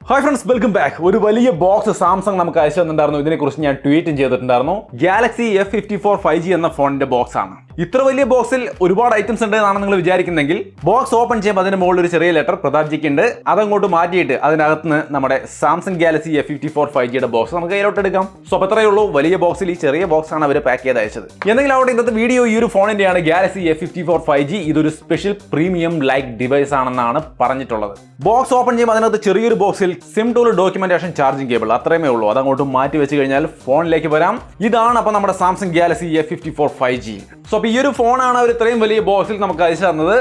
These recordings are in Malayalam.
Hi friends, welcome back. ഒരു വലിയ ബോക്സ് സാംസങ് നമുക്ക് അയച്ചു തന്നിട്ടുണ്ടായിരുന്നു. ഇതിനെക്കുറിച്ച് ഞാൻ ട്വീറ്റും ചെയ്തിട്ടുണ്ടായിരുന്നു. ഗാലക്സി F54 5G എന്ന ഫോണിന്റെ ബോക്സ് ആണ്. ഇത്ര വലിയ ബോക്സിൽ ഒരുപാട് ഐറ്റംസ് ഉണ്ട് എന്നാണ് നിങ്ങൾ വിചാരിക്കുന്നെങ്കിൽ ബോക്സ് ഓപ്പൺ ചെയ്യുമ്പോൾ അതിന്റെ മുകളിൽ ഒരു ചെറിയ ലെറ്റർ പ്രതാപ്ജിക്ക് ഉണ്ട്. അതങ്ങോട്ട് മാറ്റിയിട്ട് അതിനകത്ത് നിന്ന് നമ്മുടെ സാംസങ് ഗാലക്സി F54 5Gയുടെ ബോക്സ് നമുക്ക് കയ്യിലോട്ട് എടുക്കാം. സോ അപ്പോൾ അത്രയേ ഉള്ളൂ. വലിയ ബോക്സിൽ ഈ ചെറിയ ബോക്സ് ആണ് അവർ പാക്ക് ചെയ്ത് അയച്ചത്. എന്തെങ്കിലും അവിടെ ഇന്നത്തെ വീഡിയോ ഈ ഒരു ഫോണിന്റെയാണ് ഗാലക്സി F54 5G. ഇതൊരു സ്പെഷ്യൽ പ്രീമിയം ലൈക്ക് ഡിവൈസ് ആണെന്നാണ് പറഞ്ഞിട്ടുള്ളത്. ബോക്സ് ഓപ്പൺ ചെയ്യുമ്പോൾ അതിനകത്ത് ചെറിയൊരു ബോക്സിൽ SIM tool documentation charging cable അത്രയുമേ ഉള്ളൂ. അതങ്ങോട്ട് മാറ്റി വെച്ച് കഴിഞ്ഞാൽ ഫോണിലേക്ക് വരാം. ഇതാണ് അപ്പോൾ നമ്മുടെ Samsung Galaxy F54 5G. So അപ്പോൾ ഈ ഒരു ഫോണാണ് അവർ ഇത്രയും വലിയ ബോക്സിൽ നമുക്ക് അയച്ചു തന്നത്.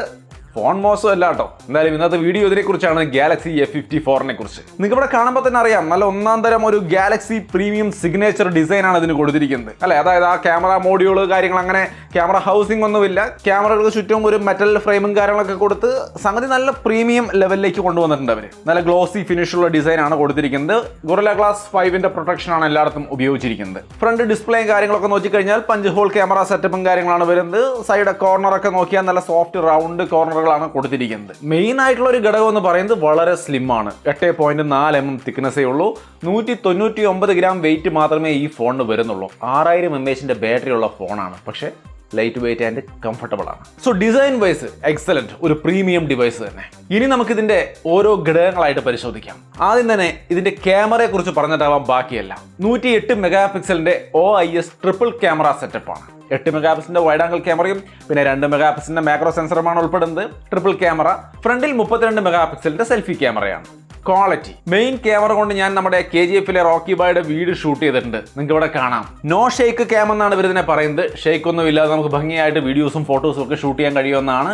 ഫോൺ മോശമല്ല കേട്ടോ. എന്തായാലും ഇന്നത്തെ വീഡിയോ ഇതിനെക്കുറിച്ചാണ്, ഗാലക്സി F54നെ കുറിച്ച്. നിങ്ങൾക്ക് ഇവിടെ കാണുമ്പോൾ തന്നെ അറിയാം, നല്ല ഒന്നാം തരം ഒരു ഗാലക്സി പ്രീമിയം സിഗ്നേച്ചർ ഡിസൈൻ ആണ് ഇതിന് കൊടുത്തിരിക്കുന്നത് അല്ലേ. അതായത് ആ ക്യാമറ മോഡ്യൂള് കാര്യങ്ങൾ, അങ്ങനെ ക്യാമറ ഹൗസിംഗ് ഒന്നുമില്ല. ക്യാമറകൾക്ക് ചുറ്റും ഒരു മെറ്റൽ ഫ്രെയിമും കാര്യങ്ങളൊക്കെ കൊടുത്ത് സംഗതി നല്ല പ്രീമിയം ലെവലിലേക്ക് കൊണ്ടുവന്നിട്ടുണ്ട് അവർ. നല്ല ഗ്ലോസി ഫിനിഷുള്ള ഡിസൈൻ ആണ് കൊടുത്തിരിക്കുന്നത്. ഗൊറില്ല ഗ്ലാസ് 5ന്റെ പ്രൊട്ടക്ഷൻ ആണ് എല്ലായിടത്തും ഉപയോഗിച്ചിരിക്കുന്നത്. ഫ്രണ്ട് ഡിസ്പ്ലേയും കാര്യങ്ങളൊക്കെ നോക്കിക്കഴിഞ്ഞാൽ പഞ്ച് ഹോൾ ക്യാമറ സെറ്റപ്പും കാര്യങ്ങളാണ് വരുന്നത്. സൈഡ് കോർണറൊക്കെ നോക്കിയാൽ നല്ല സോഫ്റ്റ് റൗണ്ട് കോർണർ കൊടുത്തിരിക്കുന്നത്. മെയിൻ ആയിട്ടുള്ള ഒരു ഘടകം എന്ന് പറയുന്നത് വളരെ സ്ലിം ആണ്. 8.4 mm തിക്നെസ്സേ ഉള്ളൂ. 199 ഗ്രാം വെയിറ്റ് മാത്രമേ ഈ ഫോണിന് വരുന്നുള്ളൂ. 6000 mAh ബാറ്ററി ഉള്ള ഫോണാണ്. പക്ഷേ ലൈറ്റ് വെയിറ്റ് ആൻഡ് കംഫർട്ടബിൾ ആണ്. സോ ഡിസൈൻ വൈസ് എക്സലന്റ്, ഒരു പ്രീമിയം ഡിവൈസ് തന്നെ. ഇനി നമുക്ക് ഇതിന്റെ ഓരോ ഘടകങ്ങളായിട്ട് പരിശോധിക്കാം. ആദ്യം തന്നെ ഇതിന്റെ ക്യാമറയെ കുറിച്ച് പറഞ്ഞിട്ടാവാം ബാക്കിയല്ല. 108 മെഗാപിക്സലിന്റെ OIS ട്രിപ്പിൾ ക്യാമറ സെറ്റപ്പ് ആണ്. 8 മെഗാപിക്സലിന്റെ വൈഡ് ആംഗിൾ ക്യാമറയും പിന്നെ 2 മെഗാപിക്സലിന്റെ മാക്രോ സെൻസറുമാണ് ഉൾപ്പെടുന്നത്. Triple camera. ഫ്രണ്ടിൽ 32 മെഗാപിക്സലിന്റെ സെൽഫി ക്യാമറയാണ്. ക്വാളിറ്റി മെയിൻ ക്യാമറ കൊണ്ട് ഞാൻ നമ്മുടെ KGF-ലെ റോക്കി ബോയുടെ വീഡിയോ ഷൂട്ട് ചെയ്തിട്ടുണ്ട്. നിങ്ങൾക്ക് ഇവിടെ കാണാം. നോ ഷേക്ക് ക്യാം എന്നാണ് ഇവർ ഇതിനെ പറയുന്നത്. ഷേക്ക് ഒന്നും ഇല്ലാതെ നമുക്ക് ഭംഗിയായിട്ട് വീഡിയോസും ഫോട്ടോസും ഒക്കെ ഷൂട്ട് ചെയ്യാൻ കഴിയുമെന്നാണ്.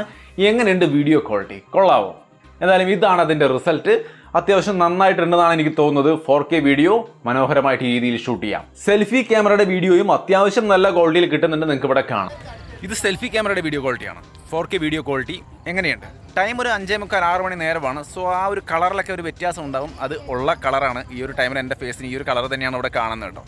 എങ്ങനെയുണ്ട് വീഡിയോ ക്വാളിറ്റി? കൊള്ളാവോ? എന്തായാലും ഇതാണ് അതിന്റെ റിസൾട്ട്. അത്യാവശ്യം നന്നായിട്ടുണ്ടെന്നാണ് എനിക്ക് തോന്നുന്നത്. 4K വീഡിയോ മനോഹരമായിട്ട് ഈ രീതിയിൽ ഷൂട്ട് ചെയ്യാം. സെൽഫി ക്യാമറയുടെ വീഡിയോയും അത്യാവശ്യം നല്ല ക്വാളിറ്റിയിൽ കിട്ടുന്നുണ്ട്. നിങ്ങൾക്ക് ഇവിടെ കാണാം. ഇത് സെൽഫി ക്യാമറയുടെ വീഡിയോ ക്വാളിറ്റിയാണ്. 4K വീഡിയോ ക്വാളിറ്റി എങ്ങനെയുണ്ട്? ടൈം ഒരു 5:45-6 മണി നേരമാണ്. സോ ആ ഒരു കളറിലൊക്കെ ഒരു വ്യത്യാസം ഉണ്ടാവും. അത് ഉള്ള കളറാണ്. ഈ ഒരു ടൈമിൽ എൻ്റെ ഫേസിന് ഈ ഒരു കളർ തന്നെയാണ് ഇവിടെ കാണുന്നത് കേട്ടോ.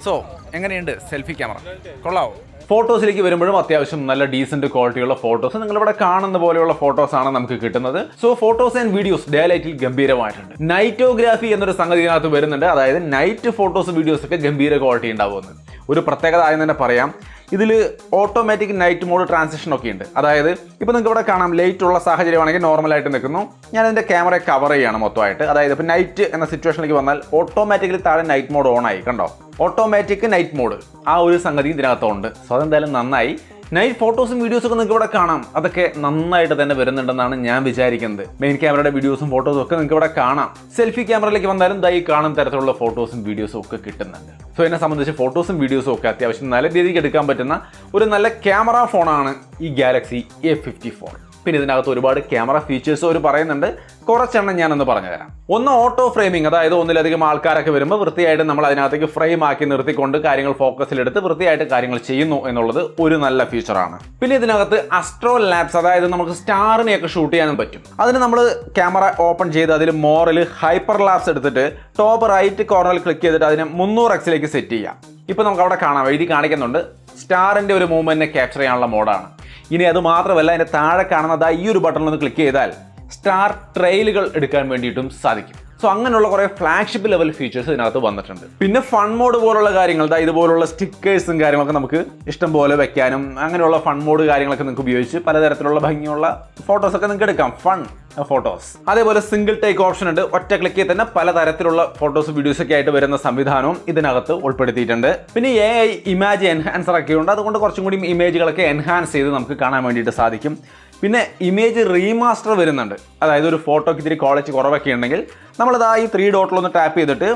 സോ എങ്ങനെയുണ്ട് സെൽഫി ക്യാമറ? കൊള്ളാവോ? ഫോട്ടോസിലേക്ക് വരുമ്പോഴും അത്യാവശ്യം നല്ല ഡീസന്റ് ക്വാളിറ്റിയുള്ള ഫോട്ടോസ് നിങ്ങളിവിടെ കാണുന്ന പോലെയുള്ള ഫോട്ടോസാണ് നമുക്ക് കിട്ടുന്നത്. So photos and videos day ലൈറ്റിൽ ഗംഭീരമായിട്ടുണ്ട്. നൈറ്റോഗ്രാഫി എന്നൊരു സംഗതി ഇതിനകത്ത് വരുന്നുണ്ട്. അതായത് നൈറ്റ് ഫോട്ടോസ് വീഡിയോസ് ഒക്കെ ഗംഭീര ക്വാളിറ്റി ഉണ്ടാവുമെന്ന്. ഒരു പ്രത്യേകത ആയി തന്നെ പറയാം. ഇതിൽ ഓട്ടോമാറ്റിക് നൈറ്റ് മോഡ് ട്രാൻസിഷൻ ഒക്കെ ഉണ്ട്. അതായത് ഇപ്പോൾ നിങ്ങൾക്ക് ഇവിടെ കാണാം, ലൈറ്റ് ഉള്ള സാഹചര്യമാണെങ്കിൽ നോർമലായിട്ട് നിൽക്കുന്നു. ഞാൻ ഇതിൻ്റെ ക്യാമറ കവർ ചെയ്യാണ് മൊത്തമായിട്ട്. അതായത് ഇപ്പോൾ നൈറ്റ് എന്ന സിറ്റുവേഷനിലേക്ക് വന്നാൽ ഓട്ടോമാറ്റിക്കലി താഴെ നൈറ്റ് മോഡ് ഓൺ ആയി. കണ്ടോ? ഓട്ടോമാറ്റിക് നൈറ്റ് മോഡ് ആ ഒരു സംഗതി ഇതിനകത്തുണ്ട്. സോ അതെന്തായാലും നന്നായി. നൈറ്റ് ഫോട്ടോസും വീഡിയോസും ഒക്കെ നിങ്ങൾക്ക് ഇവിടെ കാണാം. അതൊക്കെ നന്നായിട്ട് തന്നെ വരുന്നുണ്ടെന്നാണ് ഞാൻ വിചാരിക്കുന്നത്. മെയിൻ ക്യാമറയുടെ വീഡിയോസും ഫോട്ടോസും ഒക്കെ നിങ്ങൾക്ക് ഇവിടെ കാണാം. സെൽഫി ക്യാമറയിലേക്ക് വന്നാലും ദൈ കാണുന്ന തരത്തിലുള്ള ഫോട്ടോസും വീഡിയോസും ഒക്കെ കിട്ടുന്നുണ്ട്. സോ എന്നെ സംബന്ധിച്ച് ഫോട്ടോസും വീഡിയോസും ഒക്കെ അത്യാവശ്യം നല്ല രീതിക്ക് എടുക്കാൻ പറ്റുന്ന ഒരു നല്ല ക്യാമറ ഫോണാണ് ഈ ഗാലക്സി F54. പിന്നെ ഇതിനകത്ത് ഒരുപാട് ക്യാമറ ഫീച്ചേഴ്സ് അവർ പറയുന്നുണ്ട്. കുറച്ചെണ്ണം ഞാനൊന്ന് പറഞ്ഞുതരാം. ഒന്ന് ഓട്ടോ ഫ്രെയിമിംഗ്. അതായത് ഒന്നിലധികം ആൾക്കാരൊക്കെ വരുമ്പോൾ വൃത്തിയായിട്ട് നമ്മൾ അതിനകത്തേക്ക് ഫ്രെയിം ആക്കി നിർത്തിക്കൊണ്ട് കാര്യങ്ങൾ ഫോക്കസിലെടുത്ത് വൃത്തിയായിട്ട് കാര്യങ്ങൾ ചെയ്യുന്നു എന്നുള്ളത് ഒരു നല്ല ഫീച്ചറാണ്. പിന്നെ ഇതിനകത്ത് അസ്ട്രോ ലാബ്സ്, അതായത് നമുക്ക് സ്റ്റാറിനെയൊക്കെ ഷൂട്ട് ചെയ്യാനും പറ്റും. അതിന് നമ്മൾ ക്യാമറ ഓപ്പൺ ചെയ്ത് അതിൽ മോറിൽ ഹൈപ്പർ ലാബ്സ് എടുത്തിട്ട് ടോപ്പ് റൈറ്റ് കോർണറിൽ ക്ലിക്ക് ചെയ്തിട്ട് അതിനെ 300x സെറ്റ് ചെയ്യാം. ഇപ്പോൾ നമുക്ക് അവിടെ കാണാം, എഴുതി കാണിക്കുന്നുണ്ട്. സ്റ്റാറിൻ്റെ ഒരു മൂവ്മെന്റിനെ ക്യാപ്ചർ ചെയ്യാനുള്ള മോഡാണ്. ഇനി അത് മാത്രമല്ല, അതിൻ്റെ താഴെ കാണുന്നത് ഈ ഒരു ബട്ടണിൽ ഒന്ന് ക്ലിക്ക് ചെയ്താൽ സ്റ്റാർ ട്രെയിലുകൾ എടുക്കാൻ വേണ്ടിയിട്ടും സാധിക്കും. സോ അങ്ങനെയുള്ള കുറേ ഫ്ലാഗ്ഷിപ്പ് ലെവൽ ഫീച്ചേഴ്സ് ഇതിനകത്ത് വന്നിട്ടുണ്ട്. പിന്നെ ഫൺ മോഡ് പോലുള്ള കാര്യങ്ങൾ, ഇതുപോലുള്ള സ്റ്റിക്കേഴ്സും കാര്യങ്ങളൊക്കെ നമുക്ക് ഇഷ്ടം പോലെ വെക്കാനും അങ്ങനെയുള്ള ഫൺ മോഡ് കാര്യങ്ങളൊക്കെ നിങ്ങൾക്ക് ഉപയോഗിച്ച് പലതരത്തിലുള്ള ഭംഗിയുള്ള ഫോട്ടോസൊക്കെ നിങ്ങൾക്ക് എടുക്കാം. Fun photos. അതേപോലെ സിംഗിൾ ടേക്ക് ഓപ്ഷൻ ഉണ്ട്. ഒറ്റ ക്ലിക്കിൽ തന്നെ പലതരത്തിലുള്ള ഫോട്ടോസ് വീഡിയോസ് ഒക്കെ ആയിട്ട് വരുന്ന സംവിധാനവും ഇതിനകത്ത് ഉൾപ്പെടുത്തിയിട്ടുണ്ട്. പിന്നെ AI ഇമേജ് എൻഹാൻസർ ഒക്കെ ഉണ്ട്. അതുകൊണ്ട് കുറച്ചും കൂടി ഇമേജുകളൊക്കെ എൻഹാൻസ് ചെയ്ത് നമുക്ക് കാണാൻ വേണ്ടിയിട്ട് സാധിക്കും. പിന്നെ ഇമേജ് റീമാസ്റ്റർ വരുന്നുണ്ട്. അതായത് ഒരു ഫോട്ടോയ്ക്ക് ഇത്തിരി ക്വാളിറ്റി കുറവൊക്കെ ഉണ്ടെങ്കിൽ നമ്മളിതാ ഈ 3 ഡോട്ടിലൊന്ന് ടാപ്പ് ചെയ്തിട്ട്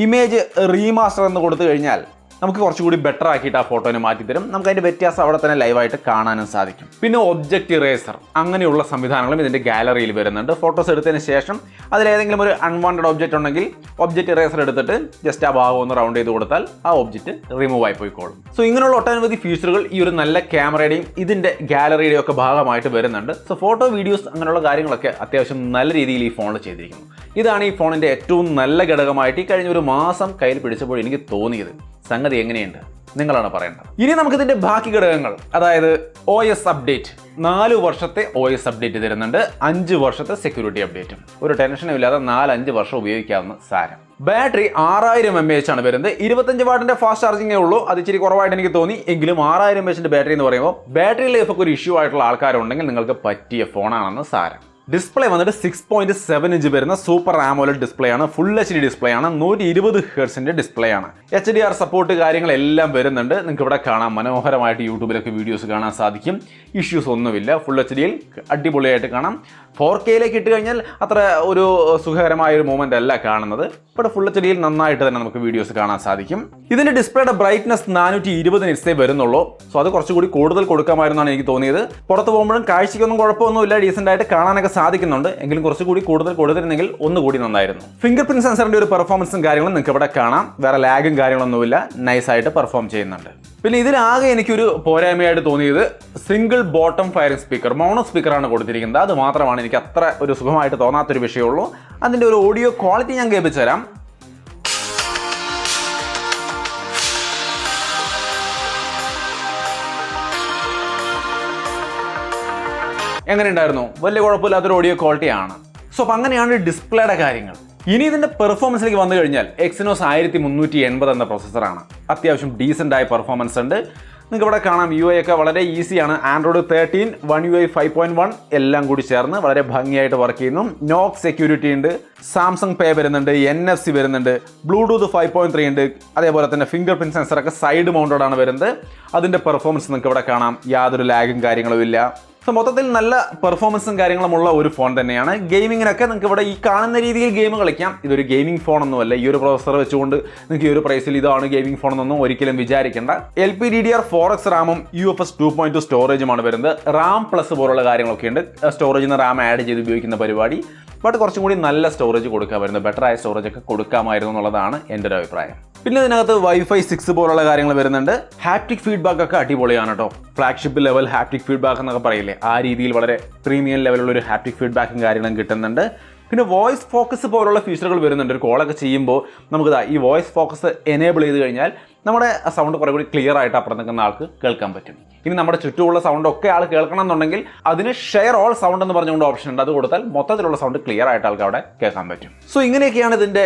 ഇമേജ് റീമാസ്റ്റർ എന്ന് കൊടുത്തു കഴിഞ്ഞാൽ നമുക്ക് കുറച്ചുകൂടി ബെറ്റർ ആക്കിയിട്ട് ആ ഫോട്ടോനെ മാറ്റിത്തരും. നമുക്ക് അതിൻ്റെ വ്യത്യാസം അവിടെ തന്നെ ലൈവായിട്ട് കാണാനും സാധിക്കും. പിന്നെ ഒബ്ജക്റ്റ് ഇറേസർ അങ്ങനെയുള്ള സംവിധാനങ്ങളും ഇതിൻ്റെ ഗാലറിയിൽ വരുന്നുണ്ട്. ഫോട്ടോസ് എടുത്തതിന് ശേഷം അതിലേതെങ്കിലും ഒരു അൺവാണ്ടഡ് ഒബ്ജക്റ്റ് ഉണ്ടെങ്കിൽ ഒബ്ജക്റ്റ് ഇറേസർ എടുത്തിട്ട് ജസ്റ്റ് ആ ഭാഗം ഒന്ന് റൗണ്ട് ചെയ്ത് കൊടുത്താൽ ആ ഒബ്ജക്റ്റ് റിമൂവ് ആയി പോയിക്കോളും. സോ ഇങ്ങനെയുള്ള ഒട്ടനവധി ഫീച്ചറുകൾ ഈ ഒരു നല്ല ക്യാമറയുടെയും ഇതിൻ്റെ ഗാലറിയുടെയും ഒക്കെ ഭാഗമായിട്ട് വരുന്നുണ്ട്. സോ ഫോട്ടോ വീഡിയോസ് അങ്ങനെയുള്ള കാര്യങ്ങളൊക്കെ അത്യാവശ്യം നല്ല രീതിയിൽ ഈ ഫോണിൽ ചെയ്തിരിക്കുന്നു. ഇതാണ് ഈ ഫോണിൻ്റെ ഏറ്റവും നല്ല ഘടകമായിട്ട് ഈ കഴിഞ്ഞ ഒരു മാസം കയ്യിൽ പിടിച്ചപ്പോൾ എനിക്ക് തോന്നിയത്. സംഗതി എങ്ങനെയുണ്ട്? നിങ്ങളാണ് പറയേണ്ടത്. ഇനി നമുക്ക് ഇതിന്റെ ബാക്കി ഘടകങ്ങൾ, അതായത് OS അപ്ഡേറ്റ്, 4 വർഷത്തെ OS അപ്ഡേറ്റ് തരുന്നുണ്ട്, 5 വർഷത്തെ സെക്യൂരിറ്റി അപ്ഡേറ്റും. ഒരു ടെൻഷനും ഇല്ലാതെ 4-5 വർഷം ഉപയോഗിക്കാവുന്ന സാരം. ബാറ്ററി 6000 mAh ആണ് വരുന്നത്. 25 വാട്ടിന്റെ ഫാസ്റ്റ് ചാർജിങ്ങേ ഉള്ളൂ. അത് ഇച്ചിരി കുറവായിട്ട് എനിക്ക് തോന്നി. എങ്കിലും 6000 mAhന്റെ ബാറ്ററി എന്ന് പറയുമ്പോൾ ബാറ്ററി ലൈഫ് ഒക്കെ ഒരു ഇഷ്യൂ ആയിട്ടുള്ള ആൾക്കാരുണ്ടെങ്കിൽ നിങ്ങൾക്ക് പറ്റിയ ഫോണാണെന്ന് സാരം. ഡിസ്പ്ലേ വന്നിട്ട് 6.7 ഇഞ്ച് വരുന്ന സൂപ്പർ ആമോലെഡ് ഡിസ്പ്ലേ ആണ്. ഫുൾ HD ഡിസ്പ്ലേ ആണ്. 120 ഹെർട്സിന്റെ ഡിസ്പ്ലേ ആണ്. HDR സപ്പോർട്ട് കാര്യങ്ങളെല്ലാം വരുന്നുണ്ട്. നിങ്ങൾക്ക് ഇവിടെ കാണാം, മനോഹരമായിട്ട് യൂട്യൂബിലൊക്കെ വീഡിയോസ് കാണാൻ സാധിക്കും. ഇഷ്യൂസ് ഒന്നുമില്ല. ഫുൾ HDയിൽ അടിപൊളിയായിട്ട് കാണാം. 4Kയിലേക്ക് ഇട്ട് കഴിഞ്ഞാൽ അത്ര ഒരു സുഖകരമായ ഒരു മൂവ്മെന്റ് അല്ല കാണുന്നത്. ഇവിടെ ഫുൾ HDയിൽ നന്നായിട്ട് തന്നെ നമുക്ക് വീഡിയോസ് കാണാൻ സാധിക്കും. ഇതിന്റെ ഡിസ്പ്ലേയുടെ ബ്രൈറ്റ്നസ് 420 നിറ്റ്സേ വരുന്നുള്ളൂ. സോ അത് കുറച്ചുകൂടി കൂടുതൽ കൊടുക്കാമായിരുന്നാണ് എനിക്ക് തോന്നിയത്. പുറത്ത് പോകുമ്പോഴും കാഴ്ചയ്ക്കൊന്നും കുഴപ്പമൊന്നുമില്ല, ഡീസെന്റ് ആയിട്ട് കാണാനൊക്കെ സാധിക്കുന്നുണ്ട്. എങ്കിലും കുറച്ചുകൂടി കൂടുതൽ കൊടുത്തിരുന്നെങ്കിൽ ഒന്നുകൂടി നന്നായിരുന്നു. ഫിംഗർ പ്രിന്റ് സെൻസറിന്റെ ഒരു പെർഫോമൻസും കാര്യങ്ങളും നിങ്ങൾക്ക് ഇവിടെ കാണാം. വേറെ ലാഗും കാര്യങ്ങളൊന്നുമില്ല, നൈസായിട്ട് പെർഫോം ചെയ്യുന്നുണ്ട്. പിന്നെ ഇതിലാകെ എനിക്കൊരു പോരായ്മയായിട്ട് തോന്നിയത് single bottom firing speaker, mono സ്പീക്കറാണ് കൊടുത്തിരിക്കുന്നത്. അത് മാത്രമാണ് എനിക്ക് അത്ര ഒരു സുഖമായിട്ട് തോന്നാത്തൊരു വിഷയമുള്ളൂ. അതിന്റെ ഒരു ഓഡിയോ ക്വാളിറ്റി ഞാൻ കേൾപ്പിച്ചു തരാം. എങ്ങനെ ഉണ്ടായിരുന്നു? വലിയ കുഴപ്പമില്ലാത്തൊരു ഓഡിയോ ക്വാളിറ്റി ആണ്. സോ അപ്പം അങ്ങനെയാണ് ഡിസ്പ്ലേയുടെ കാര്യങ്ങൾ. ഇനി ഇതിന്റെ പെർഫോമൻസിലേക്ക് വന്നു കഴിഞ്ഞാൽ Exynos 1380 എന്ന പ്രോസസ്സറാണ്. അത്യാവശ്യം ഡീസൻ്റ് ആയ പെർഫോമൻസ് ഉണ്ട്. നിങ്ങൾക്ക് ഇവിടെ കാണാം, UI ഒക്കെ വളരെ ഈസിയാണ്. ആൻഡ്രോയിഡ് 13, One UI 5.1 എല്ലാം കൂടി ചേർന്ന് വളരെ ഭംഗിയായിട്ട് വർക്ക് ചെയ്യുന്നു. നോക്ക് സെക്യൂരിറ്റി ഉണ്ട്, സാംസങ് പേ വരുന്നുണ്ട്, NFC വരുന്നുണ്ട്, ബ്ലൂടൂത്ത് 5.3 ഉണ്ട്. അതേപോലെ തന്നെ ഫിംഗർ പ്രിന്റ് സെൻസറൊക്കെ സൈഡ് മൗണ്ടഡ് ആണ് വരുന്നത്. അതിന്റെ പെർഫോമൻസ് നിങ്ങൾക്ക് ഇവിടെ കാണാം, യാതൊരു ലാഗും കാര്യങ്ങളും ഇല്ല. സോ മൊത്തത്തിൽ നല്ല പെർഫോമൻസും കാര്യങ്ങളുമുള്ള ഒരു ഫോൺ തന്നെയാണ്. ഗെയിമിങ്ങിനൊക്കെ നിങ്ങൾക്ക് ഇവിടെ ഈ കാണുന്ന രീതിയിൽ ഗെയിം കളിക്കാം. ഇതൊരു ഗെയിമിംഗ് ഫോണൊന്നുമല്ല. ഈ ഒരു പ്രോസസ്സർ വെച്ചുകൊണ്ട് നിങ്ങൾക്ക് ഈ ഒരു പ്രൈസിൽ ഇതാണ് ഗെയിമിംഗ് ഫോൺ എന്നൊന്നും ഒരിക്കലും വിചാരിക്കേണ്ട. LPDDR4X റാമും UFS 2.2 സ്റ്റോറേജുമാണ് വരുന്നത്. റാം പ്ലസ് പോലുള്ള കാര്യങ്ങളൊക്കെ ഉണ്ട്. സ്റ്റോറേജിൽ നിന്ന് റാം ആഡ് ചെയ്ത് ഉപയോഗിക്കുന്ന പരിപാടി. ബട്ട് കുറച്ചും കൂടി നല്ല സ്റ്റോറേജ് കൊടുക്കാമായിരുന്നു, ബെറ്റർ ആയ സ്റ്റോറേജ് ഒക്കെ കൊടുക്കാമായിരുന്നു എന്നുള്ളതാണ് എൻ്റെ ഒരു അഭിപ്രായം. പിന്നെ ഇതിനകത്ത് Wi-Fi 6 പോലുള്ള കാര്യങ്ങൾ വരുന്നുണ്ട്. ഹാപ്റ്റിക് ഫീഡ്ബാക്ക് ഒക്കെ അടിപൊളിയാണ് കേട്ടോ. ഫ്ലാഗ്ഷിപ്പ് ലെവൽ ഹാപ്റ്റിക് ഫീഡ്ബാക്ക് എന്നൊക്കെ പറയില്ലേ, ആ രീതിയിൽ വളരെ പ്രീമിയം ലെവലുള്ള ഒരു ഹാപ്റ്റിക് ഫീഡ്ബാക്കും കാര്യങ്ങളും കിട്ടുന്നുണ്ട്. പിന്നെ വോയിസ് ഫോക്കസ് പോലുള്ള ഫീച്ചറുകൾ വരുന്നുണ്ട്. ഒരു കോളൊക്കെ ചെയ്യുമ്പോൾ നമുക്ക് ഈ വോയിസ് ഫോക്കസ് എനേബിൾ ചെയ്ത് കഴിഞ്ഞാൽ നമ്മുടെ സൗണ്ട് കുറേ കൂടി ക്ലിയർ ആയിട്ട് അപ്പുറം നിൽക്കുന്ന ആൾക്ക് കേൾക്കാൻ പറ്റും. ഇനി നമ്മുടെ ചുറ്റുമുള്ള സൗണ്ട് ഒക്കെ ആൾ കേൾക്കണം എന്നുണ്ടെങ്കിൽ അതിന് ഷെയർ ഓൾ സൗണ്ട് എന്ന് പറഞ്ഞുകൊണ്ട് ഓപ്ഷൻ ഉണ്ട്. അത് കൊടുത്താൽ മൊത്തത്തിലുള്ള സൗണ്ട് ക്ലിയർ ആയിട്ട് ആൾക്ക് അവിടെ കേൾക്കാൻ പറ്റും. സോ ഇങ്ങനെയൊക്കെയാണ് ഇതിന്റെ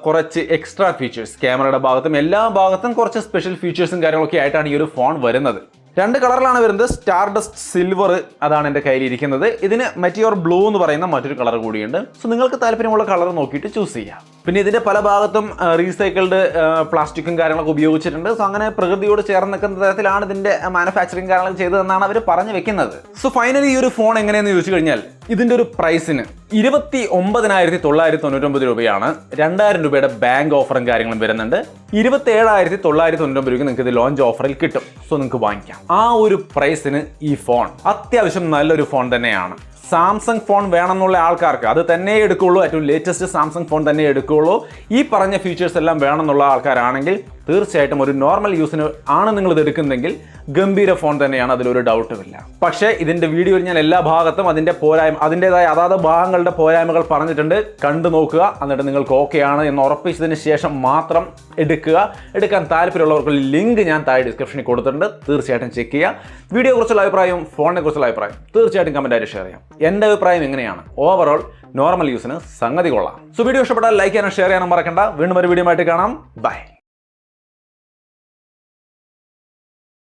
കുറച്ച് എക്സ്ട്രാ ഫീച്ചേഴ്സ്. ക്യാമറയുടെ ഭാഗത്തും എല്ലാ ഭാഗത്തും കുറച്ച് സ്പെഷ്യൽ ഫീച്ചേഴ്സും കാര്യങ്ങളൊക്കെ ആയിട്ടാണ് ഈ ഒരു ഫോൺ വരുന്നത്. 2 കളറിലാണ് വരുന്നത്. സ്റ്റാർഡസ്റ്റ് സിൽവർ അതാണ് എൻ്റെ കയ്യിലിരിക്കുന്നത്. ഇതിന് മെറ്റിയോർ ബ്ലൂ എന്ന് പറയുന്ന മറ്റൊരു കളർ കൂടിയുണ്ട്. സോ നിങ്ങൾക്ക് താല്പര്യമുള്ള കളർ നോക്കിയിട്ട് ചൂസ് ചെയ്യാം. പിന്നെ ഇതിന്റെ പല ഭാഗത്തും റീസൈക്കിൾഡ് പ്ലാസ്റ്റിക്കും കാര്യങ്ങളൊക്കെ ഉപയോഗിച്ചിട്ടുണ്ട്. സോ അങ്ങനെ പ്രകൃതിയോട് ചേർന്ന് നിൽക്കുന്ന തരത്തിലാണ് ഇതിന്റെ മാനുഫാക്ചറിങ് കാര്യങ്ങൾ ചെയ്തതെന്നാണ് അവർ പറഞ്ഞു വെക്കുന്നത്. സോ ഫൈനലി ഈ ഒരു ഫോൺ എങ്ങനെയെന്ന് ചോദിച്ചു കഴിഞ്ഞാൽ ഇതിന്റെ ഒരു പ്രൈസിന് 29,999 രൂപയാണ്. 2000 രൂപയുടെ ബാങ്ക് ഓഫറും കാര്യങ്ങളും വരുന്നുണ്ട്. 27,999 രൂപയ്ക്ക് നിങ്ങൾക്ക് ഇത് ലോഞ്ച് ഓഫറിൽ കിട്ടും. സോ നിങ്ങൾക്ക് വാങ്ങിക്കാം. ആ ഒരു പ്രൈസിന് ഈ ഫോൺ അത്യാവശ്യം നല്ലൊരു ഫോൺ തന്നെയാണ്. സാംസങ് ഫോൺ വേണമെന്നുള്ള ആൾക്കാർക്ക് അത് തന്നെ എടുക്കുകയുള്ളൂ. ഏറ്റവും ലേറ്റസ്റ്റ് സാംസങ് ഫോൺ തന്നെ എടുക്കുകയുള്ളൂ. ഈ പറഞ്ഞ ഫീച്ചേഴ്സ് എല്ലാം വേണമെന്നുള്ള ആൾക്കാരാണെങ്കിൽ തീർച്ചയായിട്ടും ഒരു നോർമൽ യൂസിന് ആണ് നിങ്ങൾ ഇത് എടുക്കുന്നതെങ്കിൽ ഗംഭീര ഫോൺ തന്നെയാണ്, അതിലൊരു ഡൗട്ടുമില്ല. പക്ഷേ ഇതിന്റെ വീഡിയോയിൽ ഞാൻ എല്ലാ ഭാഗത്തും അതിൻ്റെതായ അതാത് ഭാഗങ്ങളുടെ പോരായ്മകൾ പറഞ്ഞിട്ടുണ്ട്. കണ്ടു നോക്കുക, എന്നിട്ട് നിങ്ങൾക്ക് ഓക്കെ ആണ് എന്ന് ഉറപ്പിച്ചതിന് ശേഷം മാത്രം എടുക്കാൻ താല്പര്യമുള്ളവർക്ക് ലിങ്ക് ഞാൻ താഴെ ഡിസ്ക്രിപ്ഷനിൽ കൊടുത്തിട്ടുണ്ട്. തീർച്ചയായിട്ടും ചെക്ക് ചെയ്യുക. വീഡിയോ കുറിച്ചുള്ള അഭിപ്രായവും ഫോണിനെ കുറിച്ചുള്ള അഭിപ്രായം തീർച്ചയായിട്ടും കമന്റായിട്ട് ഷെയർ ചെയ്യാം. എൻ്റെ അഭിപ്രായം എങ്ങനെയാണ്? ഓവറോൾ നോർമൽ യൂസിന് സംഗതി കൊള്ളാം. സോ വീഡിയോ ഇഷ്ടപ്പെട്ടാൽ ലൈക്ക് ചെയ്യാനും ഷെയർ ചെയ്യാനും മറക്കണ്ട. വീണ്ടും ഒരു വീഡിയോ ആയിട്ട് കാണാം. ബൈ.